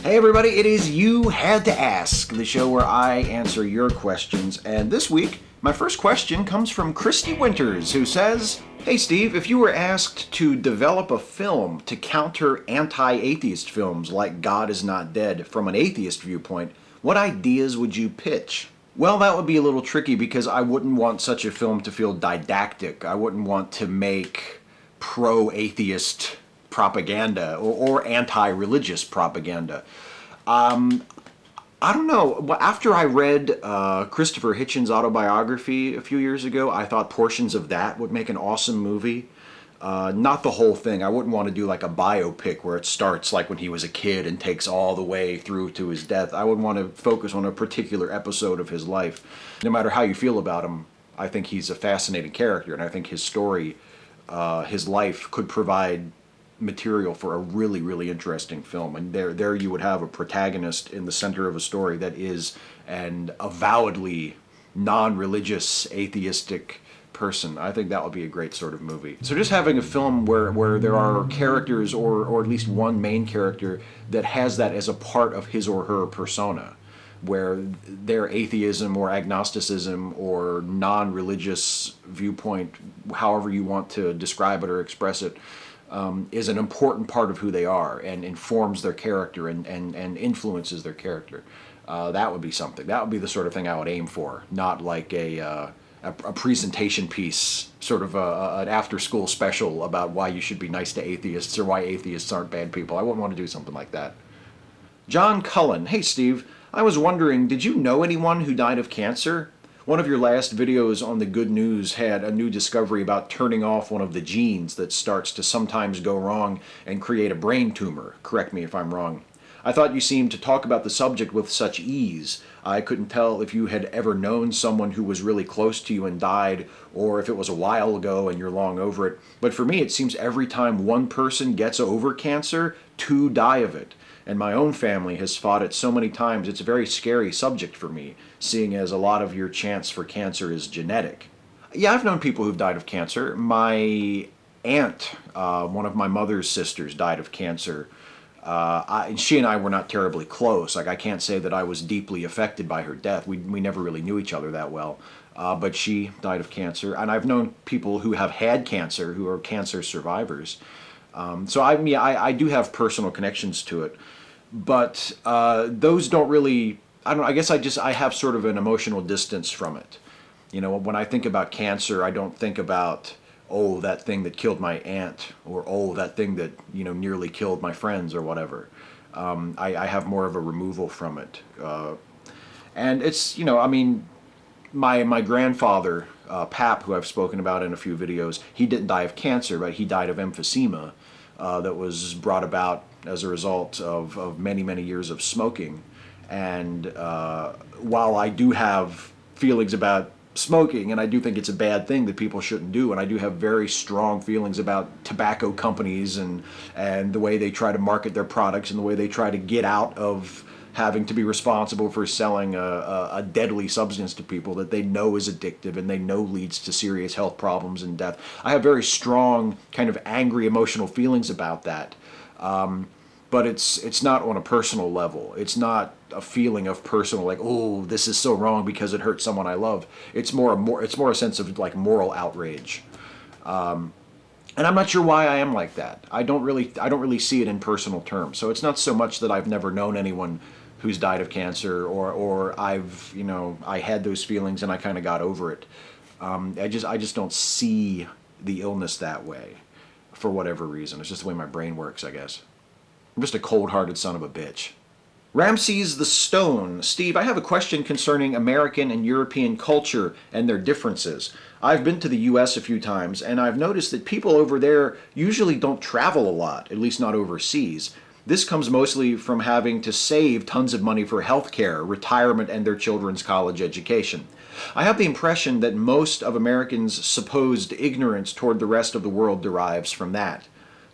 Hey everybody, it is You Had to Ask, the show where I answer your questions. And this week, my first question comes from Christy Winters, who says, "Hey Steve, if you were asked to develop a film to counter anti-atheist films like God Is Not Dead from an atheist viewpoint, what ideas would you pitch?" Well, that would be a little tricky because I wouldn't want such a film to feel didactic. I wouldn't want to make pro-atheist propaganda or anti-religious propaganda. I don't know. After I read Christopher Hitchens' autobiography a few years ago, I thought portions of that would make an awesome movie. Not the whole thing. I wouldn't want to do like a biopic where it starts like when he was a kid and takes all the way through to his death. I would want to focus on a particular episode of his life. No matter how you feel about him, I think he's a fascinating character, and I think his story, his life, could provide material for a really, really interesting film. And there you would have a protagonist in the center of a story that is an avowedly non-religious, atheistic person. I think that would be a great sort of movie. So just having a film where there are characters, or at least one main character, that has that as a part of his or her persona, where their atheism or agnosticism or non-religious viewpoint, however you want to describe it or express it, is an important part of who they are and informs their character and influences their character. That would be something. That would be the sort of thing I would aim for, not like a presentation piece, sort of an after-school special about why you should be nice to atheists or why atheists aren't bad people. I wouldn't want to do something like that. John Cullen, "Hey Steve, I was wondering, did you know anyone who died of cancer? One of your last videos on the good news had a new discovery about turning off one of the genes that starts to sometimes go wrong and create a brain tumor. Correct me if I'm wrong. I thought you seemed to talk about the subject with such ease. I couldn't tell if you had ever known someone who was really close to you and died, or if it was a while ago and you're long over it. But for me, it seems every time one person gets over cancer, two die of it. And my own family has fought it so many times, it's a very scary subject for me, seeing as a lot of your chance for cancer is genetic." Yeah, I've known people who've died of cancer. My aunt, one of my mother's sisters, died of cancer. And she and I were not terribly close. Like, I can't say that I was deeply affected by her death. We never really knew each other that well. But she died of cancer. And I've known people who have had cancer, who are cancer survivors. So I do have personal connections to it. But those don't really, I guess I have sort of an emotional distance from it. You know, when I think about cancer, I don't think about, oh, that thing that killed my aunt, or oh, that thing that, nearly killed my friends or whatever. I have more of a removal from it. And it's, my grandfather, Pap, who I've spoken about in a few videos, he didn't die of cancer, but he died of emphysema that was brought about as a result of many, many years of smoking. And while I do have feelings about smoking, and I do think it's a bad thing that people shouldn't do, and I do have very strong feelings about tobacco companies and the way they try to market their products and the way they try to get out of having to be responsible for selling a deadly substance to people that they know is addictive and they know leads to serious health problems and death. I have very strong, kind of angry, emotional feelings about that. But it's not on a personal level. It's not a feeling of personal, like, oh, this is so wrong because it hurt someone I love. It's more a sense of like moral outrage. And I'm not sure why I am like that. I don't really see it in personal terms. So it's not so much that I've never known anyone who's died of cancer, or I've, I had those feelings and I kind of got over it. I just don't see the illness that way for whatever reason. It's just the way my brain works, I guess. I'm just a cold-hearted son of a bitch. Ramses the Stone. "Steve, I have a question concerning American and European culture and their differences. I've been to the US a few times, and I've noticed that people over there usually don't travel a lot, at least not overseas. This comes mostly from having to save tons of money for healthcare, retirement, and their children's college education. I have the impression that most of Americans' supposed ignorance toward the rest of the world derives from that.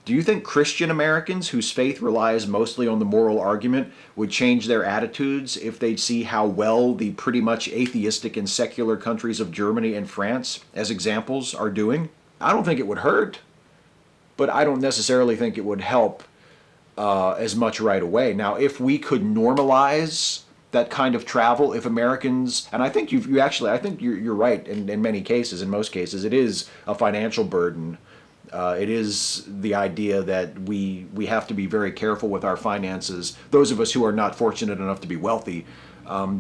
Do you think Christian Americans, whose faith relies mostly on the moral argument, would change their attitudes if they'd see how well the pretty much atheistic and secular countries of Germany and France, as examples, are doing? I don't think it would hurt, but I don't necessarily think it would help as much right away. Now, if we could normalize that kind of travel, if Americans, and I think you actually, I think you're right in many cases, in most cases, it is a financial burden. It is the idea that we have to be very careful with our finances, those of us who are not fortunate enough to be wealthy,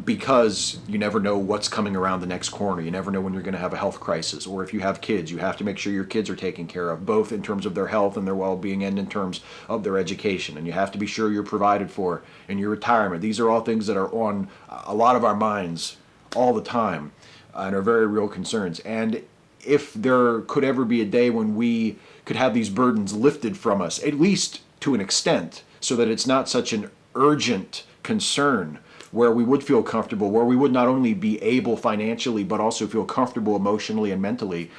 because you never know what's coming around the next corner. You never know when you're going to have a health crisis, or if you have kids, you have to make sure your kids are taken care of, both in terms of their health and their well-being and in terms of their education. And you have to be sure you're provided for in your retirement. These are all things that are on a lot of our minds all the time and are very real concerns. And if there could ever be a day when we could have these burdens lifted from us, at least to an extent, so that it's not such an urgent concern, where we would feel comfortable, where we would not only be able financially, but also feel comfortable emotionally and mentally,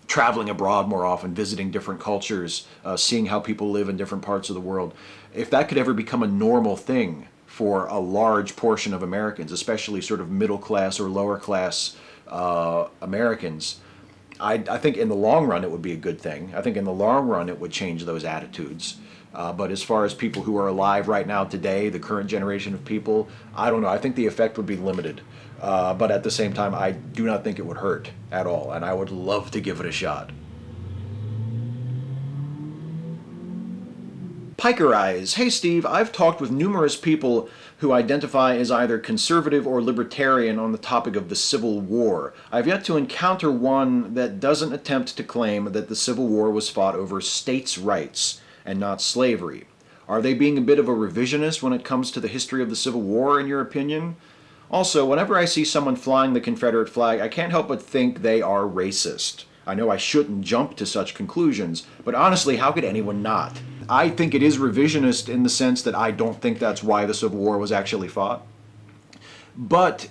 traveling abroad more often, visiting different cultures, seeing how people live in different parts of the world. If that could ever become a normal thing for a large portion of Americans, especially sort of middle class or lower class Americans, I think in the long run it would be a good thing. I think in the long run it would change those attitudes. But as far as people who are alive right now today, the current generation of people, I don't know. I think the effect would be limited. But at the same time, I do not think it would hurt at all. And I would love to give it a shot. Piker Eyes. Hey Steve, I've talked with numerous people who identify as either conservative or libertarian on the topic of the Civil War. I've yet to encounter one that doesn't attempt to claim that the Civil War was fought over states' rights and not slavery. Are they being a bit of a revisionist when it comes to the history of the Civil War, in your opinion? Also, whenever I see someone flying the Confederate flag, I can't help but think they are racist. I know I shouldn't jump to such conclusions, but honestly, how could anyone not? I think it is revisionist in the sense that I don't think that's why the Civil War was actually fought. But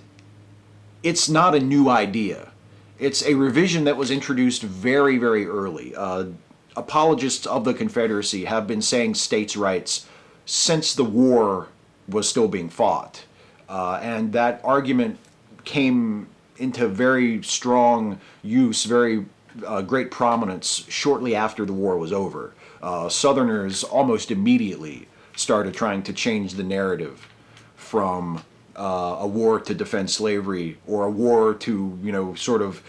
it's not a new idea. It's a revision that was introduced very, very early. Apologists of the Confederacy have been saying states' rights since the war was still being fought. And that argument came into very strong use, very great prominence shortly after the war was over. Southerners almost immediately started trying to change the narrative from a war to defend slavery, or a war to, sort of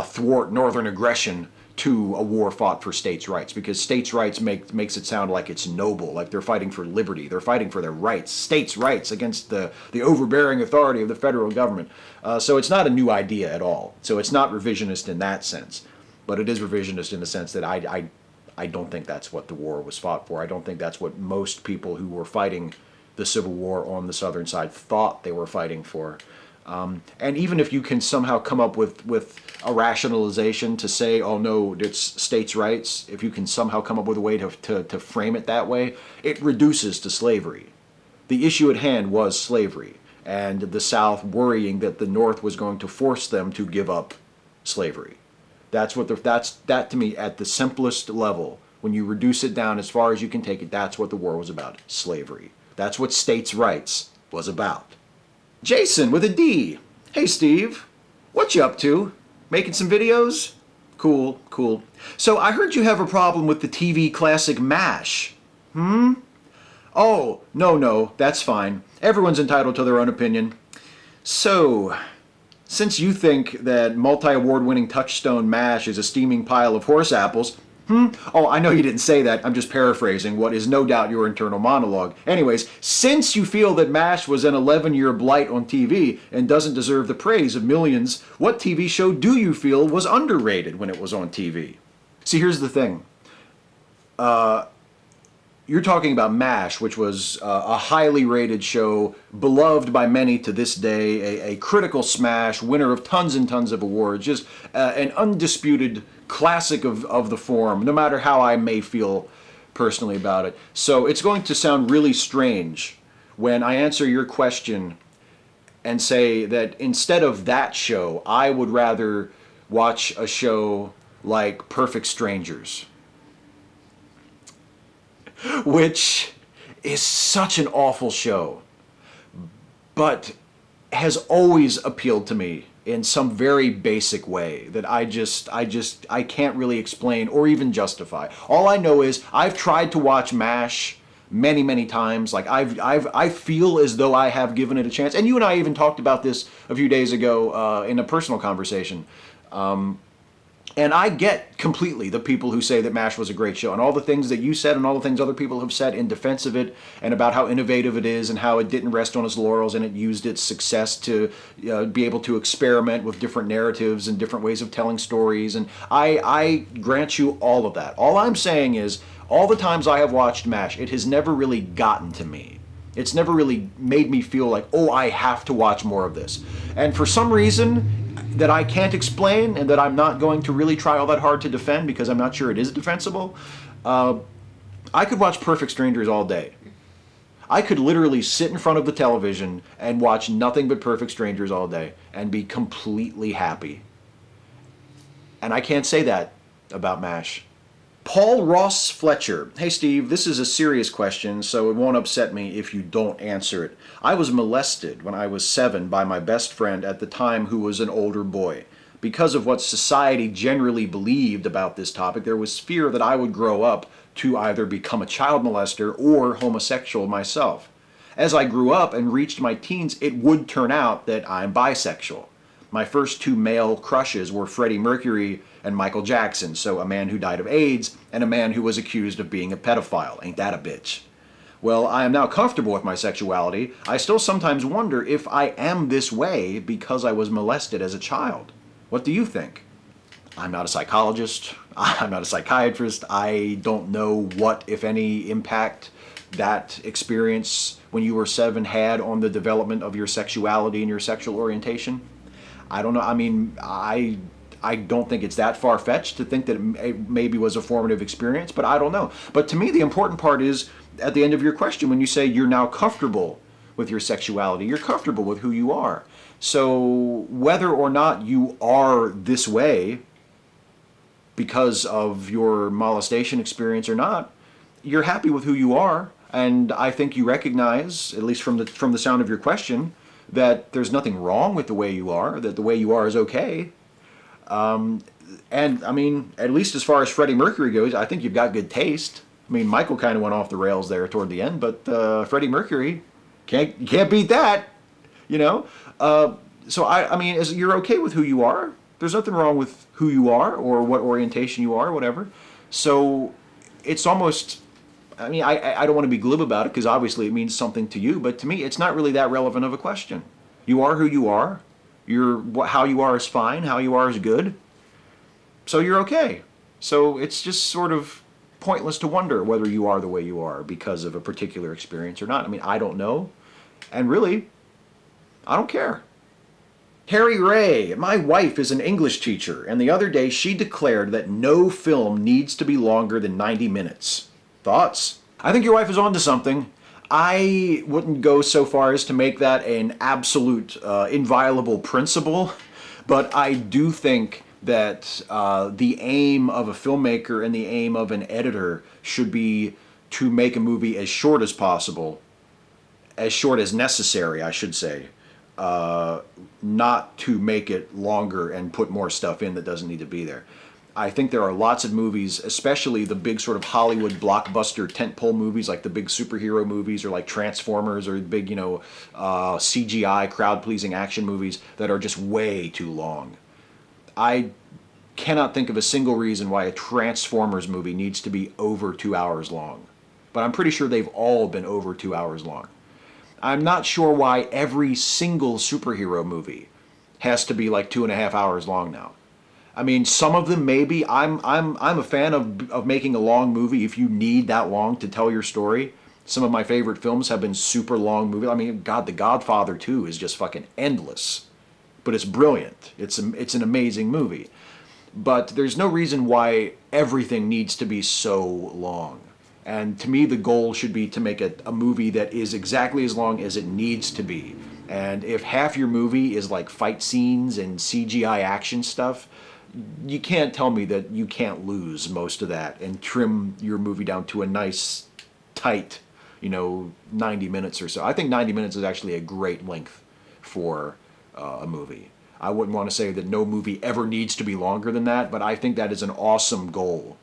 thwart Northern aggression, to a war fought for states' rights, because states' rights makes it sound like it's noble, like they're fighting for liberty, they're fighting for their rights, states' rights against the overbearing authority of the federal government. So it's not a new idea at all. So it's not revisionist in that sense, but it is revisionist in the sense that I don't think that's what the war was fought for. I don't think that's what most people who were fighting the Civil War on the Southern side thought they were fighting for. And even if you can somehow come up with a rationalization to say, oh no, it's states' rights, if you can somehow come up with a way to frame it that way, it reduces to slavery. The issue at hand was slavery, and the South worrying that the North was going to force them to give up slavery. That's that to me, at the simplest level, when you reduce it down as far as you can take it, that's what the war was about, slavery. That's what states' rights was about. Jason with a D. Hey Steve, what you up to? Making some videos? Cool. So I heard you have a problem with the TV classic MASH. Oh, no, that's fine. Everyone's entitled to their own opinion. So, since you think that multi-award winning Touchstone MASH is a steaming pile of horse apples, Oh, I know you didn't say that. I'm just paraphrasing what is no doubt your internal monologue. Anyways, since you feel that MASH was an 11-year blight on TV and doesn't deserve the praise of millions, what TV show do you feel was underrated when it was on TV? See, here's the thing. You're talking about MASH, which was a highly rated show, beloved by many to this day, a critical smash, winner of tons and tons of awards, just an undisputed classic of the form, no matter how I may feel personally about it. So it's going to sound really strange when I answer your question and say that instead of that show, I would rather watch a show like Perfect Strangers, which is such an awful show, but has always appealed to me in some very basic way that I can't really explain or even justify. All I know is I've tried to watch MASH many, many times. Like I feel as though I have given it a chance. And you and I even talked about this a few days ago in a personal conversation. And I get completely the people who say that MASH was a great show, and all the things that you said and all the things other people have said in defense of it, and about how innovative it is and how it didn't rest on its laurels and it used its success to be able to experiment with different narratives and different ways of telling stories. And I grant you all of that. All I'm saying is, all the times I have watched MASH, it has never really gotten to me. It's never really made me feel like, oh, I have to watch more of this. And for some reason that I can't explain and that I'm not going to really try all that hard to defend because I'm not sure it is defensible, I could watch Perfect Strangers all day. I could literally sit in front of the television and watch nothing but Perfect Strangers all day and be completely happy. And I can't say that about MASH. Paul Ross Fletcher. Hey Steve, this is a serious question, so it won't upset me if you don't answer it. I was molested when I was 7 by my best friend at the time, who was an older boy. Because of what society generally believed about this topic, there was fear that I would grow up to either become a child molester or homosexual myself. As I grew up and reached my teens, it would turn out that I'm bisexual. My first 2 male crushes were Freddie Mercury and Michael Jackson, so a man who died of AIDS and a man who was accused of being a pedophile. Ain't that a bitch? Well, I am now comfortable with my sexuality. I still sometimes wonder if I am this way because I was molested as a child. What do you think? I'm not a psychologist. I'm not a psychiatrist. I don't know what, if any, impact that experience when you were 7 had on the development of your sexuality and your sexual orientation. I don't know. I mean, I don't think it's that far-fetched to think that it maybe was a formative experience, but I don't know. But to me, the important part is, at the end of your question, when you say you're now comfortable with your sexuality, you're comfortable with who you are. So whether or not you are this way because of your molestation experience or not, you're happy with who you are. And I think you recognize, at least from the sound of your question, that there's nothing wrong with the way you are, that the way you are is okay. And I mean, at least as far as Freddie Mercury goes, I think you've got good taste. I mean, Michael kind of went off the rails there toward the end, but Freddie Mercury, you can't beat that, you know? So I mean, you're okay with who you are. There's nothing wrong with who you are or what orientation you are, or whatever. So it's almost, I mean, I don't want to be glib about it because obviously it means something to you, but to me, it's not really that relevant of a question. You are who you are. How you are is fine. How you are is good. So you're okay. So it's just sort of pointless to wonder whether you are the way you are because of a particular experience or not. I mean, I don't know. And really, I don't care. Harry Ray, my wife is an English teacher, and the other day she declared that no film needs to be longer than 90 minutes. Thoughts? I think your wife is onto something. I wouldn't go so far as to make that an absolute inviolable principle, but I do think that the aim of a filmmaker and the aim of an editor should be to make a movie as short as possible, as short as necessary, I should say, not to make it longer and put more stuff in that doesn't need to be there. I think there are lots of movies, especially the big sort of Hollywood blockbuster tentpole movies, like the big superhero movies, or like Transformers, or big, CGI crowd-pleasing action movies that are just way too long. I cannot think of a single reason why a Transformers movie needs to be over 2 hours long, but I'm pretty sure they've all been over 2 hours long. I'm not sure why every single superhero movie has to be like 2.5 hours long now. I mean, some of them maybe. I'm a fan of making a long movie if you need that long to tell your story. Some of my favorite films have been super long movies. I mean, God, The Godfather 2 is just fucking endless, but it's brilliant. It's an amazing movie. But there's no reason why everything needs to be so long. And to me, the goal should be to make a movie that is exactly as long as it needs to be. And if half your movie is like fight scenes and CGI action stuff, you can't tell me that you can't lose most of that and trim your movie down to a nice, tight, 90 minutes or so. I think 90 minutes is actually a great length for a movie. I wouldn't want to say that no movie ever needs to be longer than that, but I think that is an awesome goal.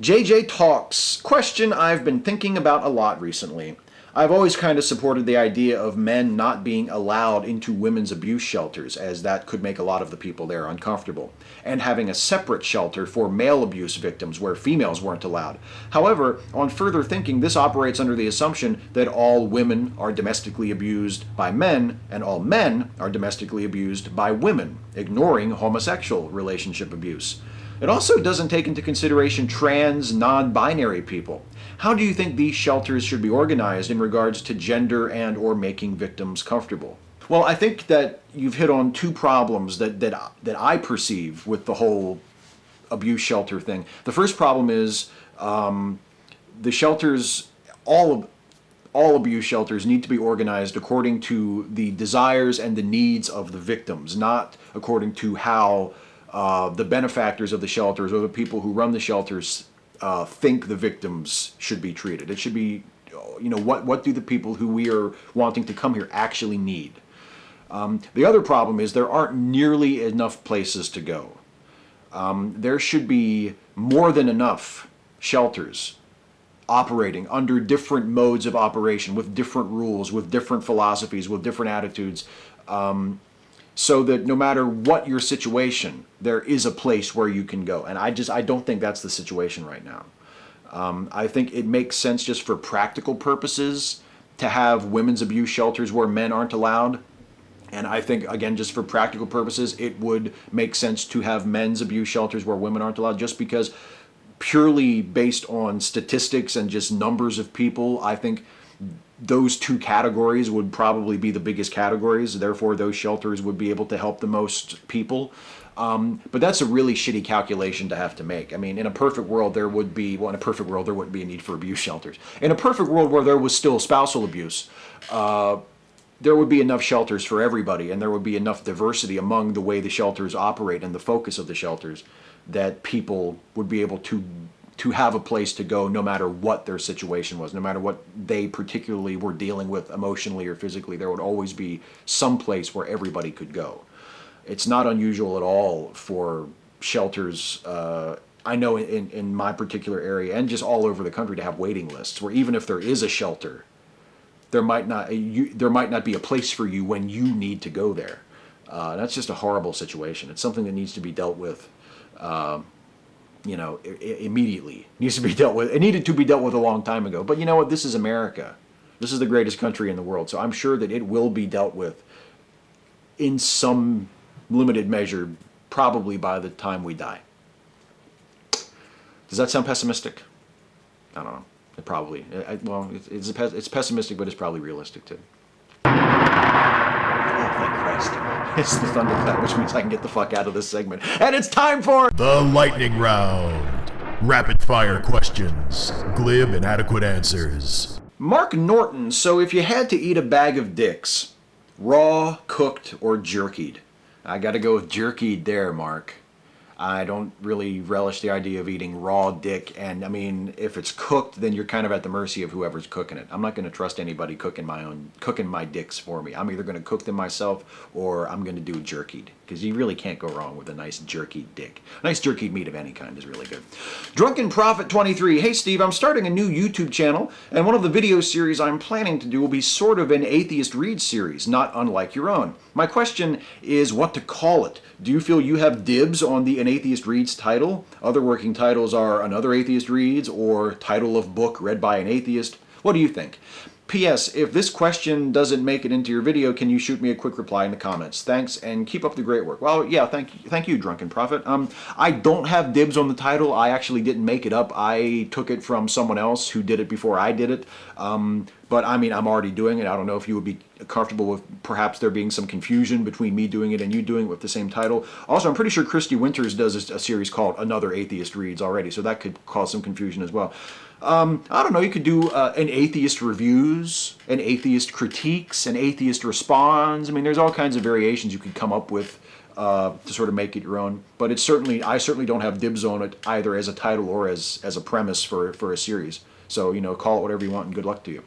JJ Talks. Question I've been thinking about a lot recently. I've always kind of supported the idea of men not being allowed into women's abuse shelters, as that could make a lot of the people there uncomfortable, and having a separate shelter for male abuse victims where females weren't allowed. However, on further thinking, this operates under the assumption that all women are domestically abused by men and all men are domestically abused by women, ignoring homosexual relationship abuse. It also doesn't take into consideration trans, non-binary people. How do you think these shelters should be organized in regards to gender and or making victims comfortable? Well, I think that you've hit on two problems that I perceive with the whole abuse shelter thing. The first problem is the shelters, all abuse shelters need to be organized according to the desires and the needs of the victims, not according to how the benefactors of the shelters or the people who run the shelters think the victims should be treated. It should be, what do the people who we are wanting to come here actually need? The other problem is there aren't nearly enough places to go. There should be more than enough shelters operating under different modes of operation, with different rules, with different philosophies, with different attitudes, so that no matter what your situation, there is a place where you can go. And I don't think that's the situation right now. I think it makes sense just for practical purposes to have women's abuse shelters where men aren't allowed. And I think, again, just for practical purposes, it would make sense to have men's abuse shelters where women aren't allowed, just because purely based on statistics and just numbers of people, I think those two categories would probably be the biggest categories. Therefore, those shelters would be able to help the most people. But that's a really shitty calculation to have to make. I mean, in a perfect world, there wouldn't be a need for abuse shelters. In a perfect world where there was still spousal abuse, there would be enough shelters for everybody, and there would be enough diversity among the way the shelters operate and the focus of the shelters that people would be able to have a place to go no matter what their situation was, no matter what they particularly were dealing with emotionally or physically. There would always be some place where everybody could go. It's not unusual at all for shelters, I know in my particular area and just all over the country, to have waiting lists where even if there is a shelter, there might not be a place for you when you need to go there. That's just a horrible situation. It's something that needs to be dealt with immediately. It needs to be dealt with. It needed to be dealt with a long time ago. But you know what? This is America. This is the greatest country in the world. So I'm sure that it will be dealt with in some limited measure, probably by the time we die. Does that sound pessimistic? I don't know. It probably. It's pessimistic, but it's probably realistic too. Oh, thank Christ. It's the thunderclap, which means I can get the fuck out of this segment. And it's time for the lightning round. Rapid fire questions. Glib and adequate answers. Mark Norton. So if you had to eat a bag of dicks, raw, cooked, or jerkied? I gotta go with jerkied there, Mark. I don't really relish the idea of eating raw dick, and I mean, if it's cooked, then you're kind of at the mercy of whoever's cooking it. I'm not going to trust anybody cooking my dicks for me. I'm either going to cook them myself, or I'm going to do jerkied, because you really can't go wrong with a nice jerkied dick. Nice jerkied meat of any kind is really good. Drunken Prophet 23. Hey Steve, I'm starting a new YouTube channel, and one of the video series I'm planning to do will be sort of an Atheist Reads series, not unlike your own. My question is what to call it. Do you feel you have dibs on the An Atheist Reads title? Other working titles are Another Atheist Reads or Title of Book Read by an Atheist. What do you think? P.S. If this question doesn't make it into your video, can you shoot me a quick reply in the comments? Thanks, and keep up the great work. Well, yeah, thank you, Drunken Prophet. I don't have dibs on the title. I actually didn't make it up. I took it from someone else who did it before I did it. But I mean, I'm already doing it. I don't know if you would be comfortable with perhaps there being some confusion between me doing it and you doing it with the same title. Also, I'm pretty sure Christy Winters does a series called Another Atheist Reads already, so that could cause some confusion as well. I don't know, you could do an atheist reviews, an atheist critiques, an atheist responds. I mean, there's all kinds of variations you could come up with to sort of make it your own. But it's I certainly don't have dibs on it either as a title or as a premise for a series. So, call it whatever you want and good luck to you.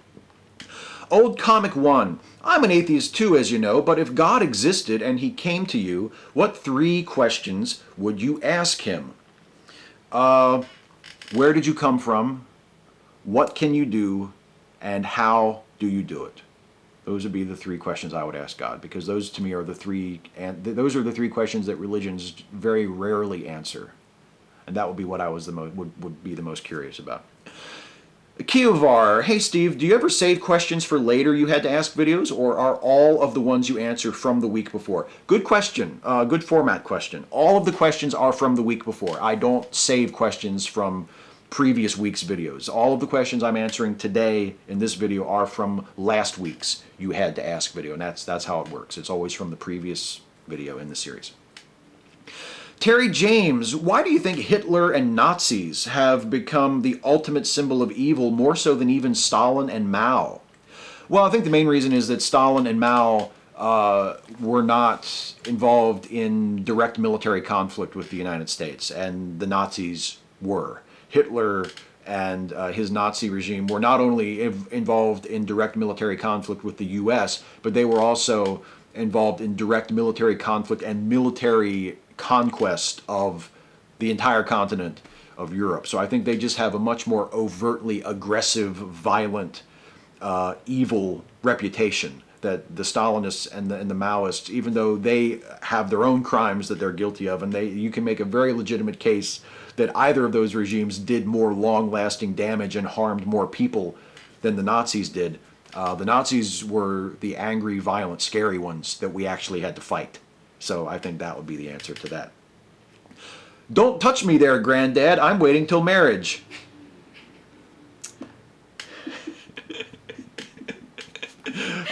Old Comic 1. I'm an atheist too, as you know, but if God existed and he came to you, what 3 questions would you ask him? Where did you come from? What can you do? And how do you do it? Those would be the 3 questions I would ask God, because those to me are the 3, and those are the 3 questions that religions very rarely answer. And that would be what I was would be the most curious about. Kiovar, hey Steve, do you ever save questions for later you had to ask videos, or are all of the ones you answer from the week before? Good question, good format question. All of the questions are from the week before. I don't save questions from previous week's videos. All of the questions I'm answering today in this video are from last week's You Had to Ask video, and that's how it works. It's always from the previous video in the series. Terry James, why do you think Hitler and Nazis have become the ultimate symbol of evil more so than even Stalin and Mao? Well, I think the main reason is that Stalin and Mao were not involved in direct military conflict with the United States, and the Nazis were. Hitler and his Nazi regime were not only involved in direct military conflict with the U.S., but they were also involved in direct military conflict and military conquest of the entire continent of Europe. So I think they just have a much more overtly aggressive, violent, evil reputation that the Stalinists and the Maoists, even though they have their own crimes that they're guilty of, and you can make a very legitimate case that either of those regimes did more long-lasting damage and harmed more people than the Nazis did. The Nazis were the angry, violent, scary ones that we actually had to fight. So I think that would be the answer to that. Don't touch me there, Granddad. I'm waiting till marriage.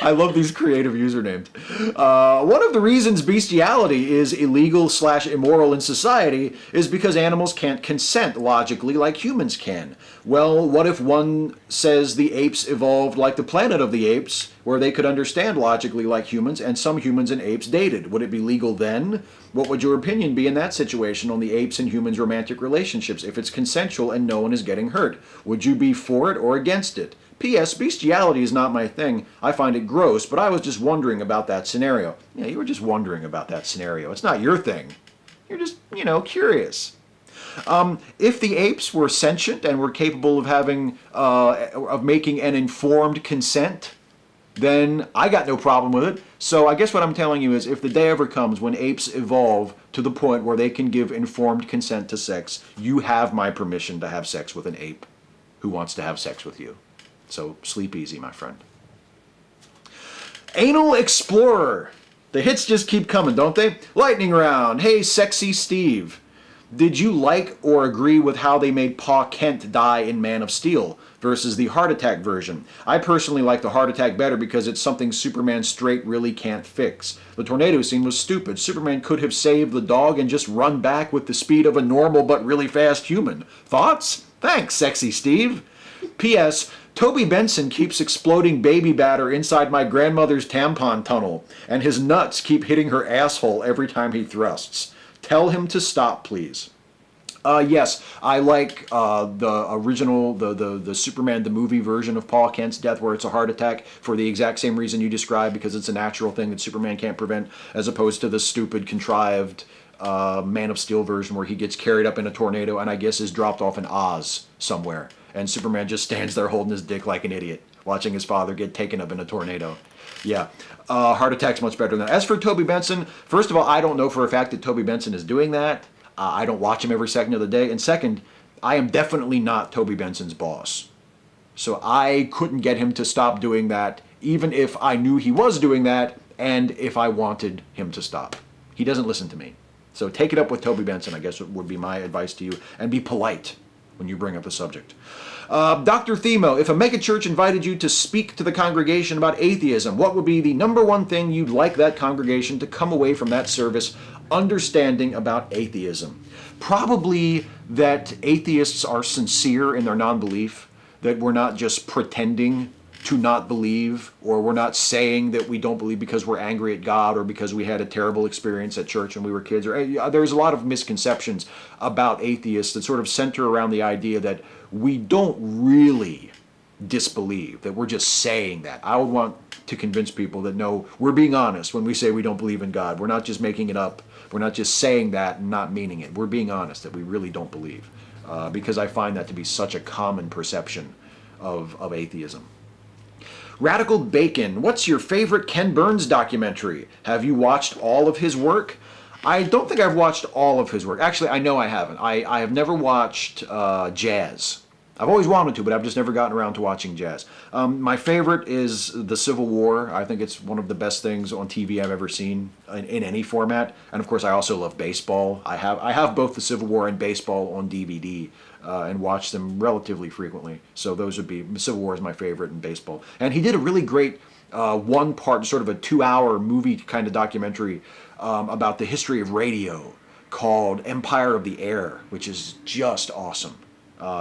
I love these creative usernames. One of the reasons bestiality is illegal/immoral in society is because animals can't consent logically like humans can. Well, what if one says the apes evolved like the Planet of the Apes, where they could understand logically like humans, and some humans and apes dated? Would it be legal then? What would your opinion be in that situation on the apes and humans' romantic relationships if it's consensual and no one is getting hurt? Would you be for it or against it? P.S. Bestiality is not my thing. I find it gross, but I was just wondering about that scenario. Yeah, you were just wondering about that scenario. It's not your thing. You're just, curious. If the apes were sentient and were capable of making an informed consent, then I got no problem with it. So I guess what I'm telling you is, if the day ever comes when apes evolve to the point where they can give informed consent to sex, you have my permission to have sex with an ape who wants to have sex with you. So sleep easy, my friend. Anal Explorer. The hits just keep coming, don't they? Lightning round. Hey, sexy Steve. Did you like or agree with how they made Pa Kent die in Man of Steel versus the heart attack version? I personally like the heart attack better because it's something Superman straight really can't fix. The tornado scene was stupid. Superman could have saved the dog and just run back with the speed of a normal but really fast human. Thoughts? Thanks, sexy Steve. P.S. Toby Benson keeps exploding baby batter inside my grandmother's tampon tunnel, and his nuts keep hitting her asshole every time he thrusts. Tell him to stop, please. Yes, I like the original, the Superman the movie version of Paul Kent's death, where it's a heart attack for the exact same reason you described, because it's a natural thing that Superman can't prevent, as opposed to the stupid, contrived Man of Steel version where he gets carried up in a tornado and I guess is dropped off in Oz somewhere. And Superman just stands there holding his dick like an idiot, watching his father get taken up in a tornado. Yeah, heart attack's much better than that. As for Toby Benson, first of all, I don't know for a fact that Toby Benson is doing that. I don't watch him every second of the day. And second, I am definitely not Toby Benson's boss. So I couldn't get him to stop doing that, even if I knew he was doing that and if I wanted him to stop. He doesn't listen to me. So take it up with Toby Benson, I guess would be my advice to you. And be polite when you bring up the subject. Dr. Themo, if a megachurch invited you to speak to the congregation about atheism, what would be the number one thing you'd like that congregation to come away from that service understanding about atheism? Probably that atheists are sincere in their non-belief, that we're not just pretending to not believe, or we're not saying that we don't believe because we're angry at God or because we had a terrible experience at church when we were kids. There's a lot of misconceptions about atheists that sort of center around the idea that we don't really disbelieve, that we're just saying that. I would want to convince people that no, we're being honest when we say we don't believe in God. We're not just making it up. We're not just saying that and not meaning it. We're being honest that we really don't believe, because I find that to be such a common perception of atheism. Radical Bacon, what's your favorite Ken Burns documentary? Have you watched all of his work? I don't think I've watched all of his work. Actually, I know I haven't. I have never watched Jazz. I've always wanted to, but I've just never gotten around to watching Jazz. My favorite is the Civil War. I think it's one of the best things on TV I've ever seen in any format. And of course, I also love baseball. I have both the Civil War and baseball on DVD and watch them relatively frequently. So those would be, Civil War is my favorite, and baseball. And he did a really great one-part, sort of a 2-hour movie kind of documentary about the history of radio called Empire of the Air, which is just awesome.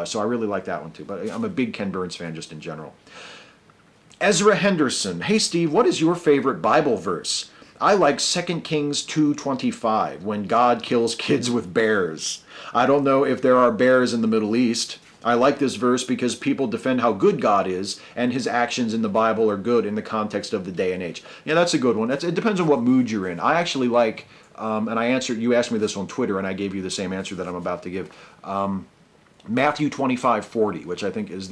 So I really like that one too. But I'm a big Ken Burns fan just in general. Ezra Henderson. Hey Steve, what is your favorite Bible verse? I like 2 Kings 2:25, when God kills kids with bears. I don't know if there are bears in the Middle East. I like this verse because people defend how good God is, and his actions in the Bible are good in the context of the day and age. Yeah, that's a good one. It depends on what mood you're in. I actually like, and you asked me this on Twitter, and I gave you the same answer that I'm about to give. Matthew 25:40, which I think is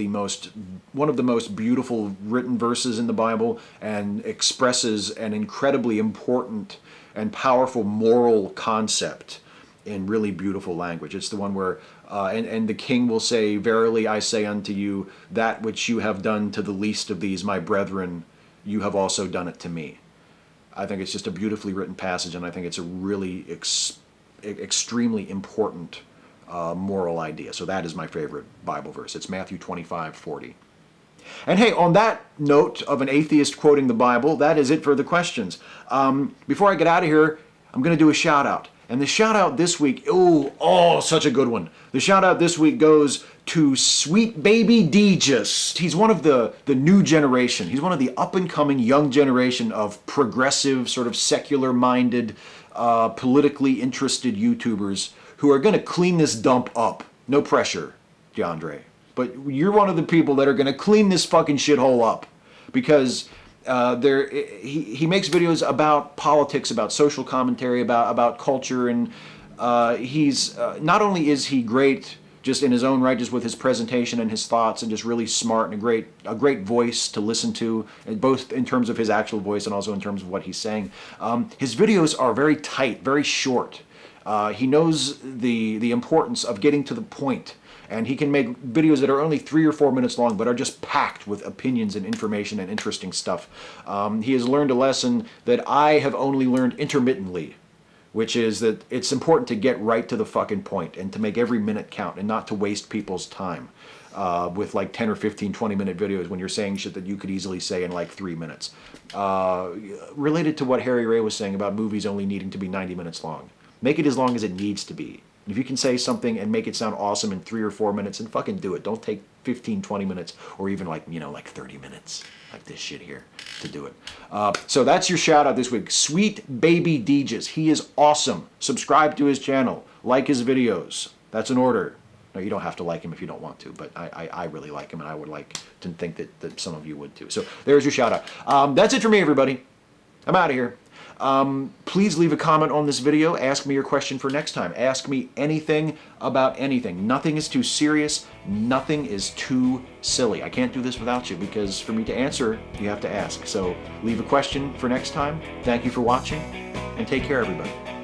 one of the most beautiful written verses in the Bible, and expresses an incredibly important and powerful moral concept in really beautiful language. It's the one where, and the king will say, "Verily I say unto you, that which you have done to the least of these, my brethren, you have also done it to me." I think it's just a beautifully written passage, and I think it's a really extremely important moral idea. So that is my favorite Bible verse. It's Matthew 25:40. And hey, on that note of an atheist quoting the Bible, that is it for the questions. Before I get out of here, I'm going to do a shout out. And the shout out this week, such a good one. The shout out this week goes to sweetbabydeejus. He's one of the new generation. He's one of the up and coming young generation of progressive, sort of secular minded, politically interested YouTubers who are going to clean this dump up. No pressure, DeAndre. But you're one of the people that are going to clean this fucking shithole up. Because he makes videos about politics, about social commentary, about culture, and he's not only is he great just in his own right, just with his presentation and his thoughts, and just really smart, and a great voice to listen to, both in terms of his actual voice and also in terms of what he's saying. His videos are very tight, very short. He knows the importance of getting to the point, and he can make videos that are only 3 or 4 minutes long, but are just packed with opinions and information and interesting stuff. He has learned a lesson that I have only learned intermittently, which is that it's important to get right to the fucking point and to make every minute count and not to waste people's time with like 10 or 15, 20-minute videos when you're saying shit that you could easily say in like 3 minutes. Related to what Harry Ray was saying about movies only needing to be 90 minutes long. Make it as long as it needs to be. If you can say something and make it sound awesome in 3 or 4 minutes, then fucking do it. Don't take 15, 20 minutes, or even like 30 minutes, like this shit here, to do it. So that's your shout out this week. sweetbabydeejus. He is awesome. Subscribe to his channel. Like his videos. That's an order. No, you don't have to like him if you don't want to, but I really like him, and I would like to think that some of you would too. So there's your shout out. That's it for me, everybody. I'm out of here. Please leave a comment on this video. Ask me your question for next time. Ask me anything about anything. Nothing is too serious. Nothing is too silly. I can't do this without you, because for me to answer, you have to ask. So leave a question for next time. Thank you for watching, and take care, everybody.